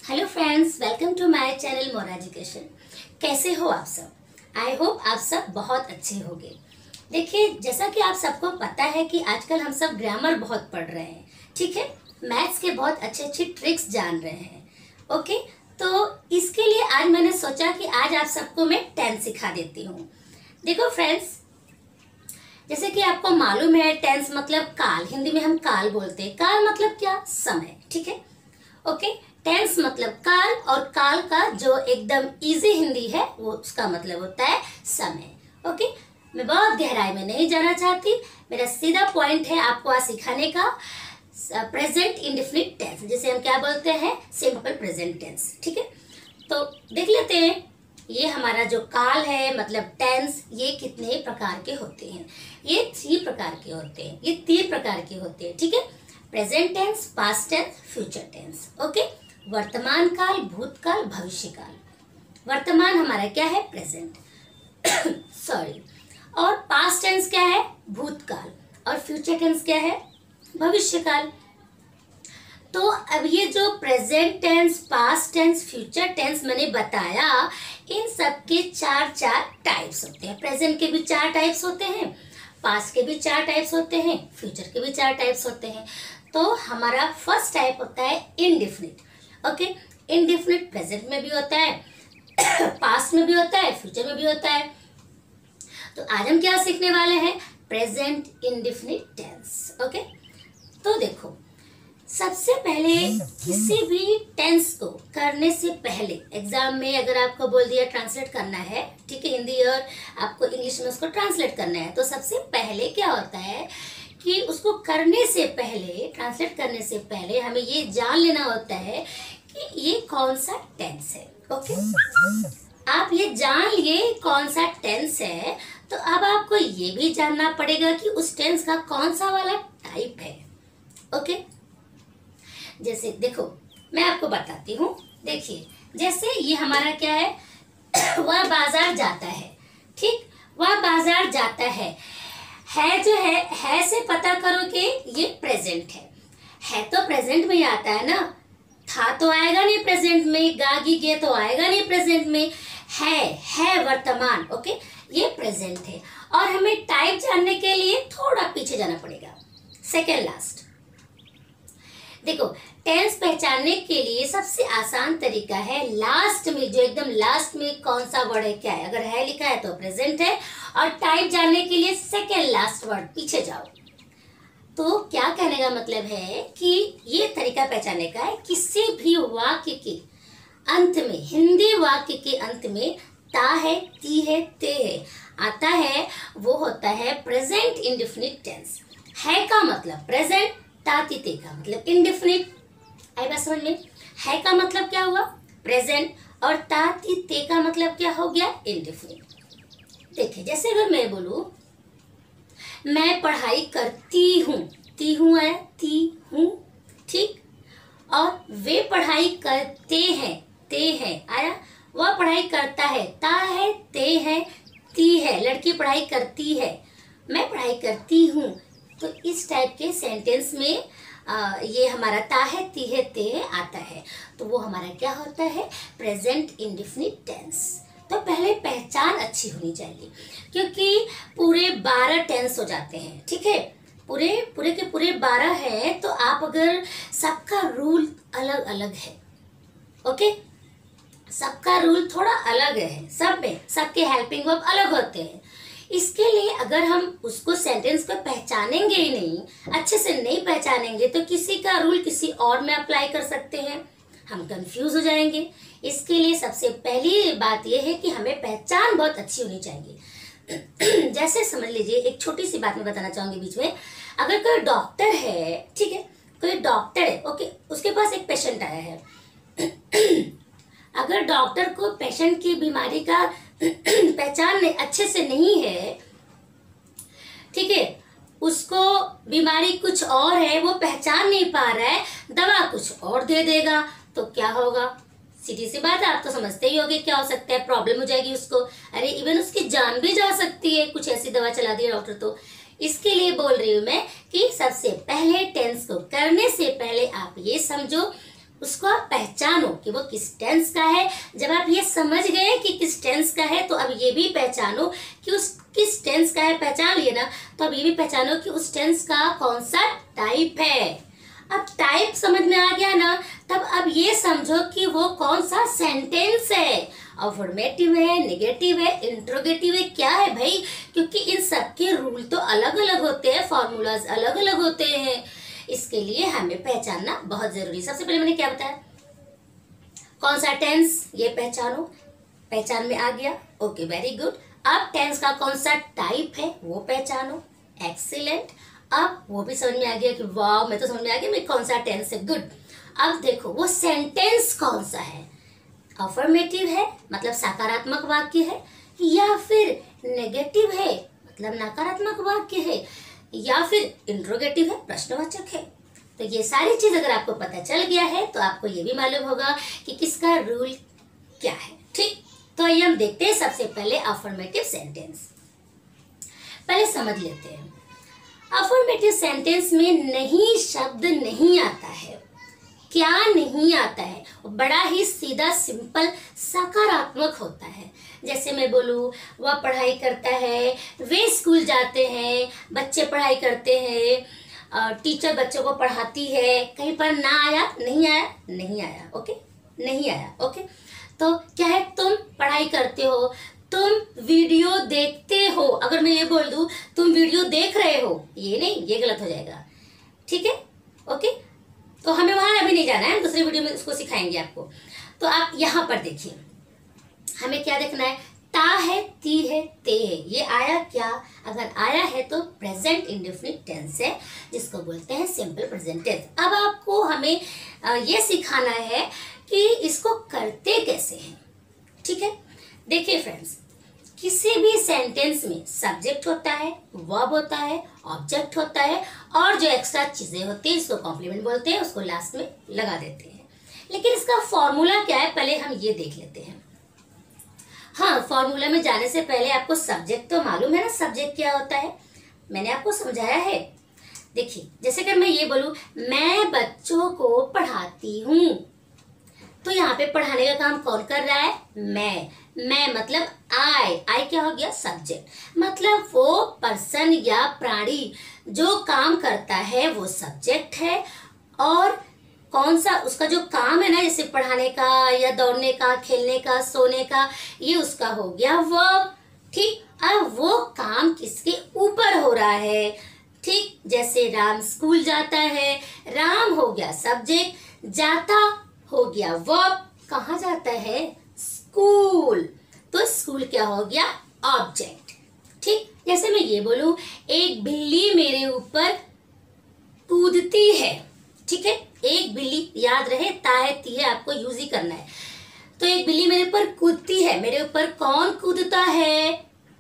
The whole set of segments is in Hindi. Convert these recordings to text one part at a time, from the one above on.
Hello friends, welcome to my channel more education. कैसे हो आप सब? आई होप आप सब बहुत अच्छे होंगे। देखिए, जैसा कि आप सबको पता है कि आजकल हम सब ग्रामर बहुत पढ़ रहे हैं, ठीक है। मैथ्स के बहुत अच्छे अच्छे ट्रिक्स जान रहे हैं। ओके, तो इसके लिए आज मैंने सोचा कि आज आप सबको मैं टेंस सिखा देती हूँ। देखो फ्रेंड्स, जैसे कि आपको मालूम है टेंस मतलब काल, हिंदी में हम काल बोलते हैं। काल मतलब क्या? समय, ठीक है। ओके, टेंस मतलब काल, और काल का जो एकदम इजी हिंदी है वो उसका मतलब होता है समय। ओके, मैं बहुत गहराई में नहीं जाना चाहती, मेरा सीधा पॉइंट है आपको आज सिखाने का प्रेजेंट इंडेफिनिट टेंस, जिसे हम क्या बोलते हैं? सिंपल प्रेजेंट टेंस, ठीक है। तो देख लेते हैं, ये हमारा जो काल है मतलब टेंस, ये कितने प्रकार के होते हैं? ये 3 प्रकार के होते हैं, ये 3 प्रकार के होते हैं, ठीक है। Present tense, past tense, future tense. Okay, वर्तमान काल, भूतकाल, भविष्य काल। वर्तमान हमारा क्या है? Present sorry. और पास्ट टेंस क्या है? भूतकाल। और फ्यूचर टेंस क्या है? भविष्य काल। तो अब ये जो present tense, past tense, future tense मैंने बताया, इन सब के 4 टाइप्स होते हैं। प्रेजेंट के भी 4 टाइप्स होते हैं, पास्ट के भी 4 टाइप्स होते हैं, फ्यूचर के भी 4 टाइप्स होते हैं। तो हमारा फर्स्ट टाइप होता है इनडिफिनिट। ओके, इनडिफिनिट प्रेजेंट में भी होता है, पास्ट में भी होता है, फ्यूचर में भी होता है। तो आज हम क्या सीखने वाले हैं? Present indefinite tense. ओके, तो देखो, सबसे पहले किसी भी टेंस को करने से पहले एग्जाम में अगर आपको बोल दिया ट्रांसलेट करना है, ठीक है, हिंदी और आपको इंग्लिश में उसको ट्रांसलेट करना है, तो सबसे पहले क्या होता है कि उसको करने से पहले, ट्रांसलेट करने से पहले हमें ये जान लेना होता है कि ये कौन सा टेंस है। ओके, आप ये जान लिए कौन सा टेंस है, तो अब आपको ये भी जानना पड़ेगा कि उस टेंस का कौन सा वाला टाइप है। ओके, जैसे देखो, मैं आपको बताती हूँ। देखिए, जैसे ये हमारा क्या है? वह बाजार जाता है, ठीक, वह बाजार जाता है जो है से पता करो कि ये प्रेजेंट है तो प्रेजेंट में ही आता है ना। था तो आएगा नहीं प्रेजेंट में, गागी गे तो आएगा नहीं प्रेजेंट में। है वर्तमान। ओके, ये प्रेजेंट है। और हमें टाइप जानने के लिए थोड़ा पीछे जाना पड़ेगा, सेकेंड लास्ट। देखो, टेंस पहचानने के लिए सबसे आसान तरीका है लास्ट में, जो एकदम लास्ट में कौन सा वर्ड है, क्या है। अगर है लिखा है तो प्रेजेंट है, और टाइप जानने के लिए सेकेंड लास्ट वर्ड पीछे जाओ। तो क्या कहने का मतलब है कि ये तरीका पहचानने का है, किसी भी वाक्य के अंत में, हिंदी वाक्य के अंत में ता है, ती है, ते है आता है, वो होता है प्रेजेंट इंडेफिनिट टेंस। है का मतलब प्रेजेंट, तातीते का मतलब इंडेफिनिट। आई बात समझ में? है का मतलब क्या हुआ? प्रेजेंट, और तातीते का मतलब क्या हो गया? इंडेफिनिट। देखिए, जैसे अगर मैं बोलूं मैं पढ़ाई करती हूँ, ती हूँ है, ती हूँ, ठीक, और वे पढ़ाई करते हैं, ते है आया, वह पढ़ाई करता है, ता है, ते है, ती है, लड़की पढ़ाई करती है, मैं पढ़ाई करती हूँ। तो इस टाइप के सेंटेंस में ये हमारा ता है, ती है, ते है आता है, तो वो हमारा क्या होता है? Present indefinite tense. तो पहले पहचान अच्छी होनी चाहिए, क्योंकि पूरे 12 टेंस हो जाते हैं, ठीक है। पूरे के पूरे 12 है, तो आप अगर सबका रूल अलग अलग है, ओके, सबका रूल थोड़ा अलग है, सब में सबके हेल्पिंग वर्ब अलग होते हैं। इसके लिए अगर हम उसको सेंटेंस को पहचानेंगे ही नहीं, अच्छे से नहीं पहचानेंगे, तो किसी का रूल किसी और में अप्लाई कर सकते हैं, हम कंफ्यूज हो जाएंगे। इसके लिए सबसे पहली बात यह है कि हमें पहचान बहुत अच्छी होनी चाहिए। जैसे समझ लीजिए, एक छोटी सी बात मैं बताना चाहूंगी बीच में। अगर कोई डॉक्टर है, ठीक है, कोई डॉक्टर है, ओके, उसके पास एक पेशेंट आया है। अगर डॉक्टर को पेशेंट की बीमारी का पहचान अच्छे से नहीं है, ठीक है, उसको बीमारी कुछ और है, वो पहचान नहीं पा रहा है, दवा कुछ और दे देगा, तो क्या होगा? सीधी सी बात है, आप तो समझते ही होंगे क्या हो सकता है, प्रॉब्लम हो जाएगी उसको। अरे इवन उसकी जान भी जा सकती है, कुछ ऐसी दवा चला दी डॉक्टर। तो इसके लिए बोल रही हूँ मैं कि सबसे पहले टेंस को करने से पहले आप ये समझो उसको आप पहचानो कि वो किस टेंस का है। जब आप ये समझ गए कि किस टेंस का है, तो अब ये भी पहचानो कि उस किस टेंस का है, पहचान लिए ना, तो अब ये भी पहचानो कि उस टेंस का कौन सा टाइप है। अब टाइप समझ में आ गया ना, तब अब ये समझो कि वो कौन सा सेंटेंस है, अफर्मेटिव है, नेगेटिव है, इंट्रोगेटिव है, क्या है भाई, क्योंकि इन सब के रूल तो अलग अलग होते हैं, फॉर्मूलाज अलग अलग होते हैं। इसके लिए हमें पहचानना बहुत जरूरी है। सबसे पहले मैंने क्या बताया, कौन सा टेंस, ये पहचानो। पहचान में आ गया, ओके वेरी गुड। अब टेंस का कौन सा टाइप है वो पहचानो, एक्सीलेंट। अब वो भी समझ में आ गया कि वाह, मैं तो समझ में आ गया मैं कौन सा टेंस है, गुड। अब देखो वो सेंटेंस कौन सा है, अफर्मेटिव है मतलब सकारात्मक वाक्य है, या फिर नेगेटिव है मतलब नकारात्मक वाक्य है, या फिर इंट्रोगेटिव है, प्रश्नवाचक है। तो ये सारी चीज अगर आपको पता चल गया है तो आपको ये भी मालूम होगा कि किसका रूल क्या है। ठीक, तो आइए हम देखते हैं सबसे पहले अफर्मेटिव सेंटेंस। पहले समझ लेते हैं, अफर्मेटिव सेंटेंस में नहीं शब्द नहीं आता है। क्या नहीं आता है, बड़ा ही सीधा सिंपल सकारात्मक होता है। जैसे मैं बोलूँ, वह पढ़ाई करता है, वे स्कूल जाते हैं, बच्चे पढ़ाई करते हैं, टीचर बच्चों को पढ़ाती है। कहीं पर ना आया, नहीं आया, नहीं आया, ओके, नहीं आया, ओके। तो क्या है, तुम पढ़ाई करते हो, तुम वीडियो देखते हो। अगर मैं ये बोल दूं तुम वीडियो देख रहे हो, ये नहीं, ये गलत हो जाएगा, ठीक है, ओके। तो हमें वहां अभी नहीं जाना है, हम दूसरी वीडियो में उसको सिखाएंगे आपको। तो आप यहाँ पर देखिए, हमें क्या देखना है, ता है, ती है, ते है, ये आया क्या, अगर आया है तो प्रेजेंट इंडेफिनिट टेंस है, जिसको बोलते हैं सिंपल प्रेजेंट टेंस। अब आपको हमें ये सिखाना है कि इसको करते कैसे हैं, ठीक है। देखिए फ्रेंड्स, किसी भी सेंटेंस में सब्जेक्ट होता है, वर्ब होता है, ऑब्जेक्ट होता है, और जो एक्स्ट्रा चीजें होती है इसको कॉम्प्लीमेंट बोलते हैं, उसको लास्ट में लगा देते हैं। लेकिन इसका फॉर्मूला क्या है, पहले हम ये देख लेते हैं। हाँ, फॉर्मूला में जाने से पहले आपको सब्जेक्ट तो मालूम है ना, सब्जेक्ट क्या होता है, मैंने आपको समझाया है। देखिए, जैसे कि मैं ये बोलूं, मैं बच्चों को पढ़ाती हूँ, तो यहाँ पे पढ़ाने का काम कौन कर रहा है, मैं मतलब आई क्या हो गया, सब्जेक्ट। मतलब वो पर्सन या प्राणी जो काम करता है वो सब्जेक्ट है, और कौन सा उसका जो काम है ना, जैसे पढ़ाने का या दौड़ने का, खेलने का, सोने का, ये उसका हो गया वर्ब। ठीक, अब वो काम किसके ऊपर हो रहा है, ठीक, जैसे राम स्कूल जाता है, राम हो गया सब्जेक्ट, जाता हो गया वर्ब, कहाँ जाता है, स्कूल, तो स्कूल क्या हो गया, ऑब्जेक्ट। ठीक, जैसे मैं ये बोलूं, एक बिल्ली मेरे ऊपर कूदती है, ठीक है, एक बिल्ली, याद रहे ता है ती है, आपको यूज ही करना है। तो एक बिल्ली मेरे ऊपर कूदती है, मेरे ऊपर कौन कूदता है,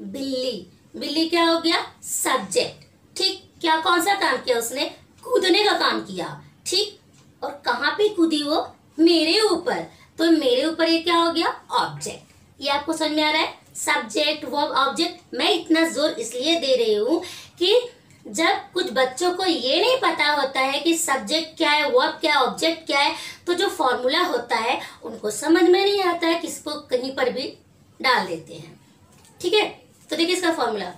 बिल्ली, बिल्ली क्या हो गया, सब्जेक्ट। ठीक, क्या कौन सा काम किया उसने, कूदने का काम किया, ठीक, और कहाँ पे कूदी वो, मेरे ऊपर, तो मेरे ऊपर ये क्या हो गया, ऑब्जेक्ट। ये आपको समझ में आ रहा है, सब्जेक्ट वर्ब ऑब्जेक्ट। मैं इतना जोर इसलिए दे रही हूँ कि जब कुछ बच्चों को ये नहीं पता होता है कि सब्जेक्ट क्या है, वर्ब क्या है, ऑब्जेक्ट क्या है, तो जो फॉर्मूला होता है उनको समझ में नहीं आता है, किसको कहीं पर भी डाल देते हैं। ठीक है, तो देखिए इसका फॉर्मूला,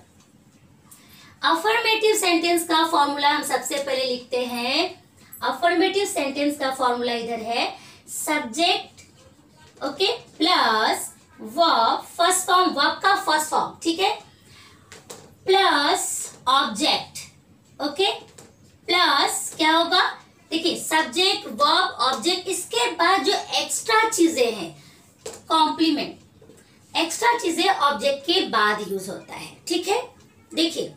अफर्मेटिव सेंटेंस का फॉर्मूला हम सबसे पहले लिखते हैं। अफर्मेटिव सेंटेंस का फॉर्मूला इधर है, subject, okay, plus verb, first form, verb का फर्स्ट फॉर्म, ठीक है, प्लस ऑब्जेक्ट, ओके, प्लस क्या होगा, देखिए सब्जेक्ट वर्ब ऑब्जेक्ट, इसके बाद जो एक्स्ट्रा चीजें हैं, कॉम्प्लीमेंट, एक्स्ट्रा चीजें ऑब्जेक्ट के बाद यूज होता है। ठीक है, देखिए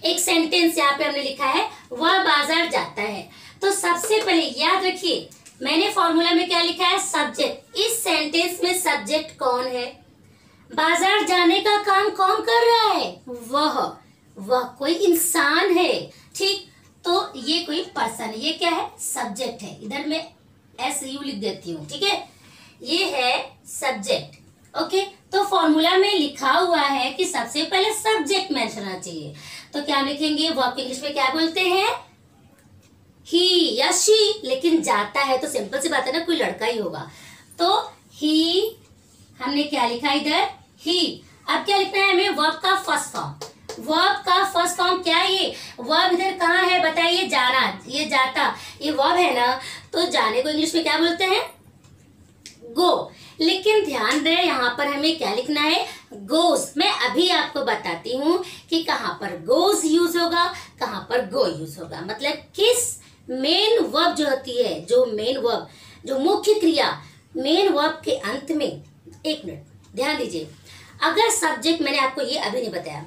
एक सेंटेंस यहाँ पे हमने लिखा है, वह बाजार जाता है, तो सबसे पहले याद रखिए मैंने फॉर्मूला में क्या लिखा है, सब्जेक्ट। इस सेंटेंस में सब्जेक्ट कौन है, बाजार जाने का काम कौन कर रहा है, वह कोई इंसान है। ठीक, तो ये कोई पर्सन है, ये क्या है, सब्जेक्ट है, इधर मैं एस यू लिख देती हूँ, ठीक है, ये है सब्जेक्ट। ओके, तो फॉर्मूला में लिखा हुआ है कि सबसे पहले सब्जेक्ट मेंशन होना चाहिए, तो क्या लिखेंगे, वर्ब इंग्लिश में क्या बोलते हैं, ही या शी, लेकिन जाता है तो सिंपल सी बात है ना, कोई लड़का ही होगा। तो ही, हमने क्या लिखा इधर, ही। अब क्या लिखना है हमें, वर्ब का फर्स्ट फॉर्म। वर्ब का फर्स्ट फॉर्म क्या है, ये वर्ब इधर कहाँ है बताइए, जाना, ये जाता, ये वर्ब है ना, तो जाने को इंग्लिश में क्या बोलते हैं, गो। लेकिन ध्यान रहे यहाँ पर हमें क्या लिखना है, गोज। मैं अभी आपको बताती हूँ कि कहाँ पर गोज यूज होगा, कहाँ पर गो यूज होगा। मतलब किस मेन वर्ब जो होती है, जो मेन वर्ब, जो मुख्य क्रिया मेन वर्ब के अंत में, एक मिनट ध्यान दीजिए, अगर सब्जेक्ट, मैंने आपको ये अभी नहीं बताया,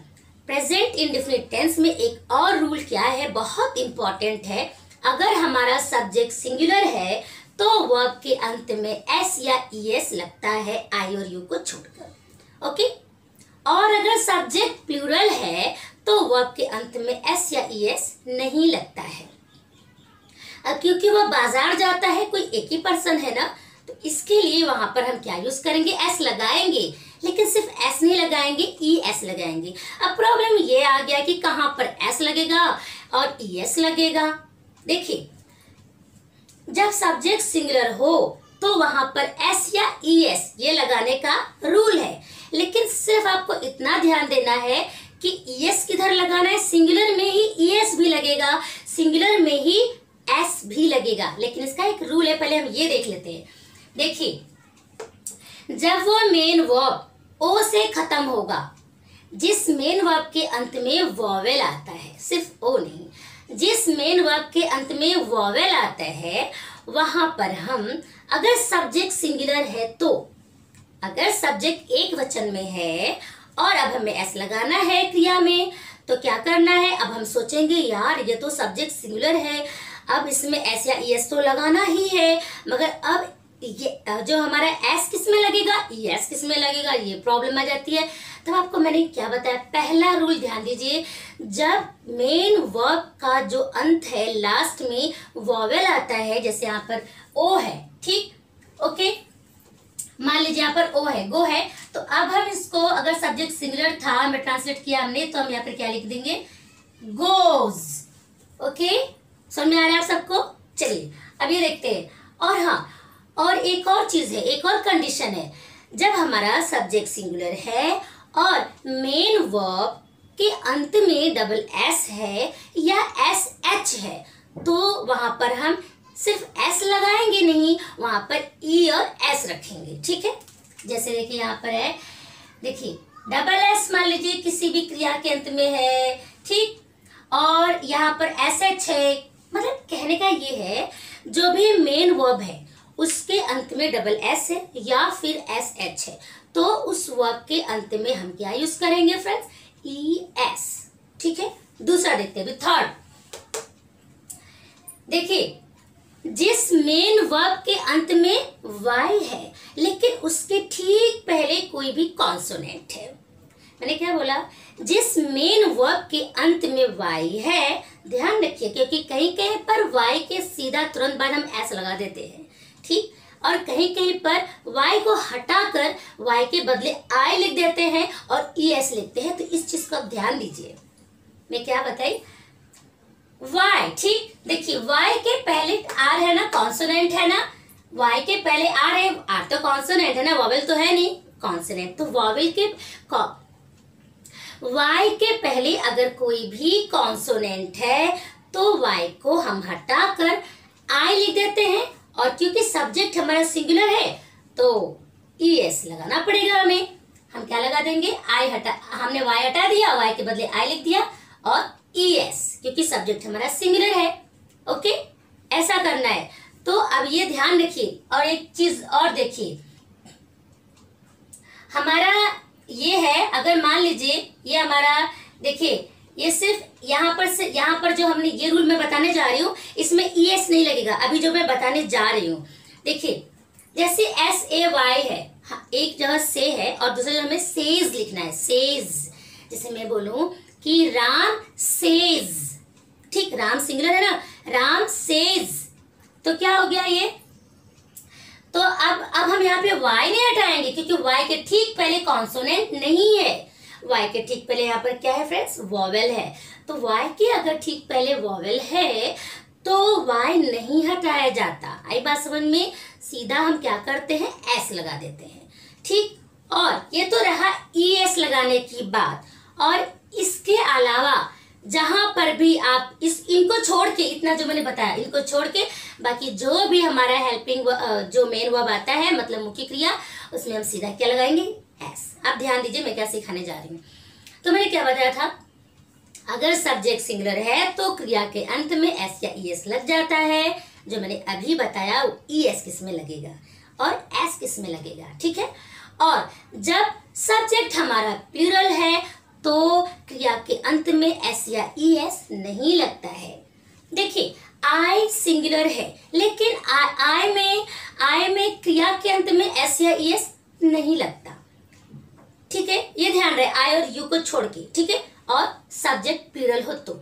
प्रेजेंट इंडेफिनिट टेंस में एक और रूल क्या है, बहुत इंपॉर्टेंट है। अगर हमारा सब्जेक्ट सिंगुलर है तो वर्ब के अंत में एस या ईएस लगता है, आई और यू को छोड़कर, ओके। और अगर सब्जेक्ट प्लूरल है तो वर्ब के अंत में एस या ईएस नहीं लगता है। अब क्योंकि वह बाजार जाता है, कोई एक ही पर्सन है ना, तो इसके लिए वहां पर हम क्या यूज करेंगे, एस लगाएंगे, लेकिन सिर्फ एस नहीं लगाएंगे, ई एस लगाएंगे। अब प्रॉब्लम ये आ गया कि कहां पर एस लगेगा और ई एस लगेगा। देखिए, जब सब्जेक्ट सिंगुलर हो तो वहां पर एस या ई एस ये लगाने का रूल है, लेकिन सिर्फ आपको इतना ध्यान देना है कि ई एस किधर लगाना है, सिंगुलर में ही ई एस भी लगेगा, सिंगुलर में ही एस भी लगेगा। लेकिन इसका एक रूल है, पहले हम ये देख लेते हैं। देखिए, जब वो मेन वर्ब ओ से खत्म होगा, जिस मेन वर्ब के अंत में वॉवेल आता है, सिर्फ ओ नहीं, जिस मेन वर्ब के अंत में वॉवेल आता है, वहां पर हम, अगर सब्जेक्ट सिंगुलर है तो, अगर सब्जेक्ट एक वचन में है और अब हमें एस लगाना है क्रिया में, तो क्या करना है, अब हम सोचेंगे यार ये तो सब्जेक्ट सिंगुलर है, अब इसमें एस या ई एस तो लगाना ही है, मगर अब ये जो हमारा एस किस में लगेगा, ई एस किस में लगेगा, ये प्रॉब्लम आ जाती है। तब आपको मैंने क्या बताया, पहला रूल ध्यान दीजिए, जब मेन वर्ब का जो अंत है लास्ट में वॉवेल आता है, जैसे यहाँ पर ओ है, ठीक, ओके, मान लीजिए यहाँ पर ओ है, गो है, तो अब हम इसको, अगर सब्जेक्ट सिंगुलर था, हमें ट्रांसलेट किया हमने, तो हम यहाँ पर क्या लिख देंगे, गोज, ओके। समझ में आ रहा है आप सबको? चलिए अब ये देखते हैं। और हाँ, और एक और चीज है, एक और कंडीशन है, जब हमारा सब्जेक्ट सिंगुलर है और मेन वर्ब के अंत में डबल एस है या एस एच है, तो वहां पर हम सिर्फ एस लगाएंगे नहीं, वहां पर ई और एस रखेंगे, ठीक है। जैसे देखिए यहाँ पर है, देखिए डबल एस मान लीजिए किसी भी क्रिया के अंत में है, ठीक, और यहाँ पर एस एच है, मतलब कहने का ये है, जो भी मेन वर्ब है उसके अंत में डबल एस है या फिर एस एच है, तो उस वर्ब के अंत में हम क्या यूज करेंगे फ्रेंड्स, ई एस, ठीक है। दूसरा देखते हैं, थर्ड, देखिए, जिस मेन वर्ब के अंत में वाई है लेकिन उसके ठीक पहले कोई भी कॉन्सोनेंट है, मैंने क्या बोला, जिस मेन वर्ब के अंत में वाई है, ध्यान रखिए, क्योंकि कहीं कहीं पर वाई के सीधा तुरंत बाद हम एस लगा देते हैं, ठीक, और कहीं कहीं पर वाई को हटाकर वाई के बदले आई लिख देते हैं और ई एस लिखते हैं, तो इस चीज को आप ध्यान दीजिए। मैं क्या बताई, वाई, ठीक, देखिए वाई के पहले आर है ना, कॉन्सोनेंट है ना, वाई के पहले आर है, आर तो कॉन्सोनेंट है ना, वॉवेल तो है नहीं, कॉन्सोनेंट, तो वॉवेल के वाई के पहले अगर कोई भी कॉन्सोनेंट है तो वाई को हम हटाकर आई लिख देते हैं, और क्योंकि सब्जेक्ट हमारा सिंगुलर है तो ई एस लगाना पड़ेगा हमें। हम क्या लगा देंगे, आई हटा, हमने वाई हटा दिया, वाई के बदले आई लिख दिया, और ई एस, क्योंकि सब्जेक्ट हमारा सिंगुलर है, ओके, ऐसा करना है। तो अब ये ध्यान रखिए, और एक चीज और देखिए, हमारा ये है, अगर मान लीजिए ये हमारा, देखिए ये सिर्फ यहाँ पर जो हमने ये रूल मैं बताने जा रही हूँ, इसमें ई एस नहीं लगेगा, अभी जो मैं बताने जा रही हूँ। देखिए जैसे एस ए वाई है, एक जगह से है और दूसरी जगह हमें सेज लिखना है, सेज, जैसे मैं बोलूं कि राम सेज, ठीक, राम सिंगुलर है ना, राम सेज, तो क्या हो गया ये, तो अब हम यहाँ पे वाई नहीं हटाएंगे, क्योंकि वाई के ठीक पहले कॉन्सोनेंट नहीं है, वाई के ठीक पहले यहाँ पर क्या है फ्रेंड्स, वॉवेल है, तो वाई के अगर ठीक पहले वॉवेल है तो वाई नहीं हटाया जाता। आई बात समझ में? सीधा हम क्या करते हैं, एस लगा देते हैं। ठीक, और ये तो रहा ईएस लगाने की बात। और इसके अलावा जहां पर भी आप इनको छोड़ के, इतना जो मैंने बताया इनको छोड़ के, बाकी जो भी हमारा हेल्पिंग जो मेन वर्ब आता है, मतलब मुख्य क्रिया, उसमें हम सीधा क्या लगाएंगे, एस। अब ध्यान दीजिए मैं क्या सिखाने जा रही हूँ। तो मैंने क्या बताया था, अगर सब्जेक्ट सिंगुलर है तो क्रिया के अंत में एस या ईएस लग जाता है। जो मैंने अभी बताया ईएस किस में लगेगा और एस किस में लगेगा, ठीक है। और जब सब्जेक्ट हमारा प्लूरल है तो क्रिया के अंत में एस या ईएस नहीं लगता है। देखिए आई सिंगुलर है, लेकिन आई में क्रिया के अंत में एस या ईएस नहीं लगता, ठीक है। ये ध्यान रहे, आई और यू को छोड़ के, ठीक है। और सब्जेक्ट प्लूरल हो तो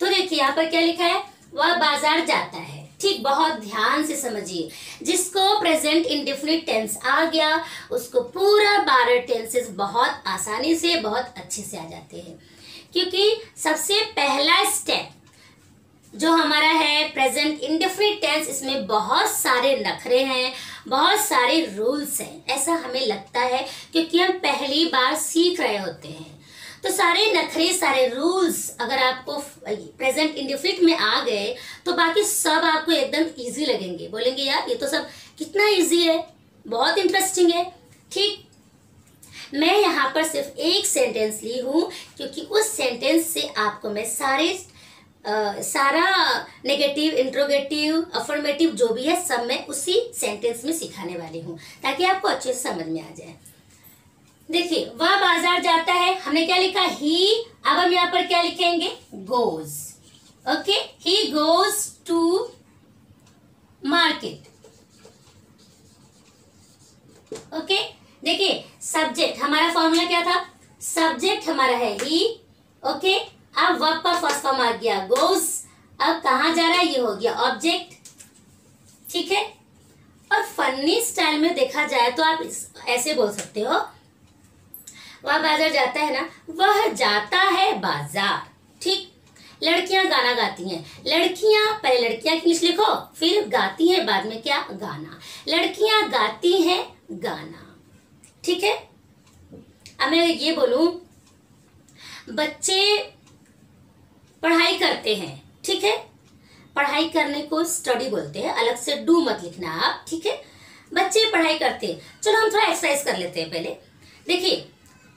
देखिए यहाँ पर क्या लिखा है, वह बाजार जाता है। ठीक, बहुत ध्यान से समझिए। जिसको प्रेजेंट इंडेफिनिट टेंस आ गया उसको पूरा 12 टेंसेस बहुत आसानी से, बहुत अच्छे से आ जाते हैं, क्योंकि सबसे पहला स्टेप जो हमारा है प्रेजेंट इंडेफिनिट टेंस, इसमें बहुत सारे नखरे हैं, बहुत सारे रूल्स हैं। ऐसा हमें लगता है क्योंकि हम पहली बार सीख रहे होते हैं। तो सारे नखरे, सारे रूल्स अगर आपको प्रेजेंट इंडेफिनिट में आ गए तो बाकी सब आपको एकदम इजी लगेंगे। बोलेंगे यार ये तो सब कितना इजी है, बहुत इंटरेस्टिंग है। ठीक, मैं यहाँ पर सिर्फ एक सेंटेंस ली हूँ क्योंकि उस सेंटेंस से आपको मैं सारा नेगेटिव, इंट्रोगेटिव, अफर्मेटिव जो भी है सब मैं उसी सेंटेंस में सिखाने वाली हूँ ताकि आपको अच्छे से समझ में आ जाए। देखिए वह बाजार जाता है, हमने क्या लिखा, ही। अब हम यहाँ पर क्या लिखेंगे, goes. Okay, he goes to market. Okay, देखिए सब्जेक्ट हमारा फॉर्मूला क्या था, सब्जेक्ट हमारा है ही। ओके, अब वर्ब पर फर्स्ट फॉर्म आ गया गोज। अब कहाँ जा रहा है, ये हो गया ऑब्जेक्ट, ठीक है। और फनी स्टाइल में देखा जाए तो आप ऐसे बोल सकते हो, वह बाजार जाता है ना, वह जाता है बाजार। ठीक, लड़कियां गाना गाती हैं, लड़कियां, पहले लड़कियां इंग्लिश लिखो, फिर गाती हैं बाद में क्या, गाना। लड़कियां गाती हैं गाना, ठीक है। अब मैं ये बोलूं, बच्चे पढ़ाई करते हैं, ठीक है। पढ़ाई करने को स्टडी बोलते हैं, अलग से डू मत लिखना आप, ठीक है। बच्चे पढ़ाई करते हैं। चलो हम थोड़ा एक्सरसाइज कर लेते हैं पहले। देखिए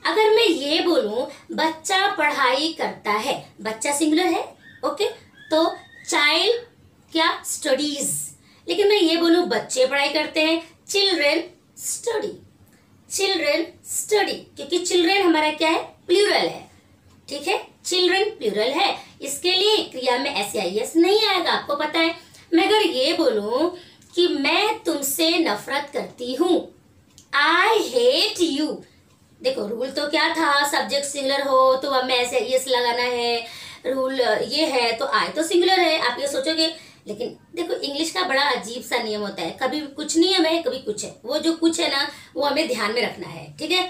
अगर मैं ये बोलूं बच्चा पढ़ाई करता है, बच्चा सिंगुलर है, ओके, तो चाइल्ड क्या, स्टडीज। लेकिन मैं ये बोलूं बच्चे पढ़ाई करते हैं, चिल्ड्रेन स्टडी, चिल्ड्रेन स्टडी, क्योंकि चिल्ड्रेन हमारा क्या है, प्लूरल है, ठीक है। चिल्ड्रेन प्लूरल है, इसके लिए क्रिया में एस या एस नहीं आएगा, आपको पता है। मैं अगर ये बोलूं कि मैं तुमसे नफरत करती हूँ, आई हेट यू, देखो रूल तो क्या था, सब्जेक्ट सिंगुलर हो तो अब में ऐसे एस लगाना है, रूल ये है, तो आई तो सिंगुलर है, आप ये सोचोगे। लेकिन देखो इंग्लिश का बड़ा अजीब सा नियम होता है, कभी कुछ नियम है कभी कुछ है, वो जो कुछ है ना वो हमें ध्यान में रखना है, ठीक है।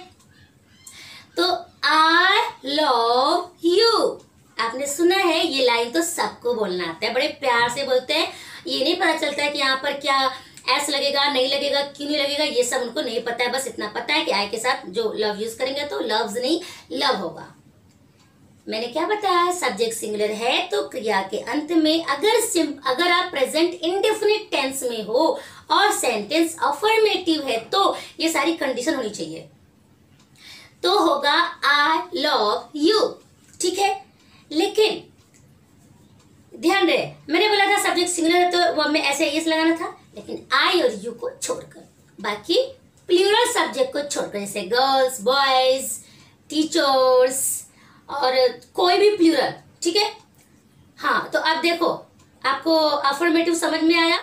तो आई लव यू, आपने सुना है ये लाइन तो सबको बोलना आता है, बड़े प्यार से बोलते हैं। ये नहीं पता चलता है कि यहाँ पर क्या एस लगेगा, नहीं लगेगा, क्यों नहीं लगेगा, ये सब उनको नहीं पता है। बस इतना पता है कि आई के साथ जो लव यूज करेंगे तो लव्स नहीं लव होगा। मैंने क्या बताया, सब्जेक्ट सिंगुलर है तो क्रिया के अंत में अगर आप प्रेजेंट इंडेफिनिट टेंस में हो और सेंटेंस अफर्मेटिव है तो ये सारी कंडीशन होनी चाहिए, तो होगा आई लव यू, ठीक है। लेकिन ध्यान रहे, मैंने बोला था सब्जेक्ट सिंगुलर है तो वो में ऐसे एस लगाना था, लेकिन आई और यू को छोड़कर, बाकी प्लूरल सब्जेक्ट को छोड़कर, जैसे गर्ल्स, बॉयज, टीचर्स और कोई भी प्लूरल, ठीक है। हाँ, तो अब देखो आपको अफर्मेटिव समझ में आया।